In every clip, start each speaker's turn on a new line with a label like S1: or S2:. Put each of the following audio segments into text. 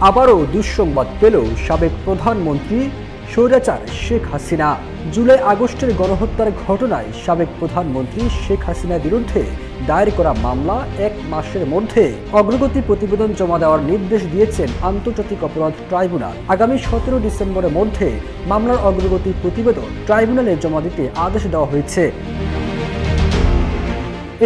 S1: আবারও দুঃসংবাদ পেল সাবেক প্রধানমন্ত্রী স্বৈরাচার শেখ হাসিনা। জুলাই আগস্টের গণহত্যার ঘটনায় সাবেক প্রধানমন্ত্রী শেখ হাসিনার বিরুদ্ধে দায়ের করা মামলা 1 মাসের মধ্যে অগ্রগতি প্রতিবেদন জমা দেওয়ার নির্দেশ দিয়েছেন আন্তর্জাতিক অপরাধ ট্রাইব্যুনাল। আগামী 17 ডিসেম্বরের মধ্যে মামলার অগ্রগতি প্রতিবেদন ট্রাইব্যুনালে জমা দিতে আদেশ দেওয়া হয়েছে।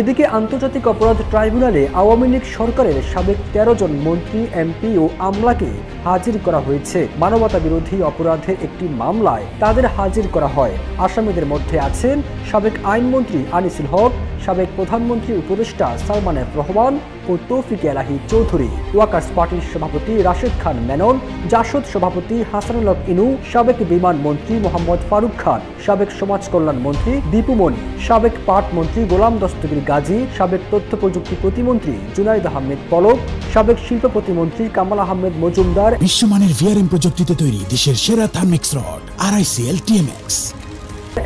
S1: এদিকে আন্তর্জাতিক অপরাধ ট্রাইব্যুনালে আওয়ামী লীগ সরকারের সাবেক 13 জন মন্ত্রী, এমপি ও আমলাকে হাজির করা হয়েছে। মানবতা বিরোধী অপরাধের একটি মামলায় তাদের হাজির করা হয়। আসামিদের মধ্যে আছেন সাবেক আইনমন্ত্রী আনিসুল হক, সাবেক প্রধানমন্ত্রী উপদেষ্টা সালমান এফ রহমান ও তৌফিক এলাহি চৌধুরী, ওয়াকার্স পার্টির সভাপতি রাশেদ খান মেনন, জাসদ সভাপতি হাসানুল হক ইনু, সাবেক বিমান মন্ত্রী মোহাম্মদ ফারুক খান, সাবেক সমাজ কল্যাণ মন্ত্রী দীপু মনি, সাবেক পাট মন্ত্রী গোলাম দস্তগীর গাজী, সাবেক তথ্য প্রযুক্তি প্রতিমন্ত্রী জুনাইদ আহমেদ পলক, সাবেক শিল্প প্রতিমন্ত্রী কামাল আহমেদ মজুমদার,
S2: বিশ্বমানের ভিআরএম প্রযুক্তিতে তৈরি দেশের সেরা থার্মিক্স রড RICL TMX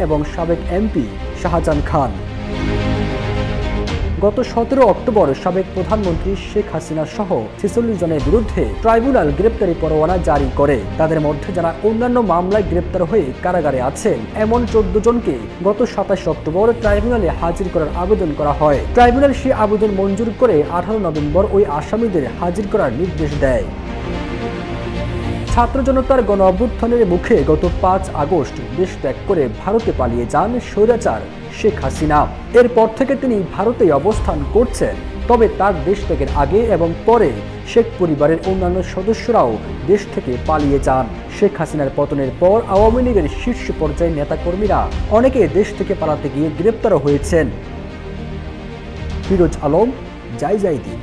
S1: এবং সাবেক এমপি শাহজাহান খান। গত 17 অক্টোবর সাবেক প্রধানমন্ত্রী শেখ হাসিনা সহ 46 জনের বিরুদ্ধে ট্রাইব্যুনাল গ্রেপ্তারি পরোয়ানা জারি করে। তাদের মধ্যে যারা অন্যান্য মামলায় গ্রেপ্তার হয়ে কারাগারে আছেন এমন 14 জনকে গত 27 অক্টোবর ট্রাইব্যুনালে হাজির করার আবেদন করা হয়। ট্রাইব্যুনাল সেই আবেদন মঞ্জুর করে 18 নভেম্বর ওই আসামিদের হাজির করার নির্দেশ দেয়। ছাত্র জনতার গণ অভ্যুত্থানের মুখে গত 5 আগস্ট দেশ ত্যাগ করে ভারতে পালিয়ে যান স্বৈরাচার শেখ হাসিনা। এরপর থেকে তিনি ভারতেই অবস্থান করছেন। তবে তার দেশ ত্যাগের আগে এবং পরে শেখ পরিবারের অন্যান্য সদস্যরাও দেশ থেকে পালিয়ে যান। শেখ হাসিনার পতনের পর আওয়ামী লীগের শীর্ষ পর্যায়ের নেতাকর্মীরা অনেকে দেশ থেকে পালাতে গিয়ে গ্রেপ্তারও হয়েছেন। ফিরোজ আলম, জয় জয় দিন।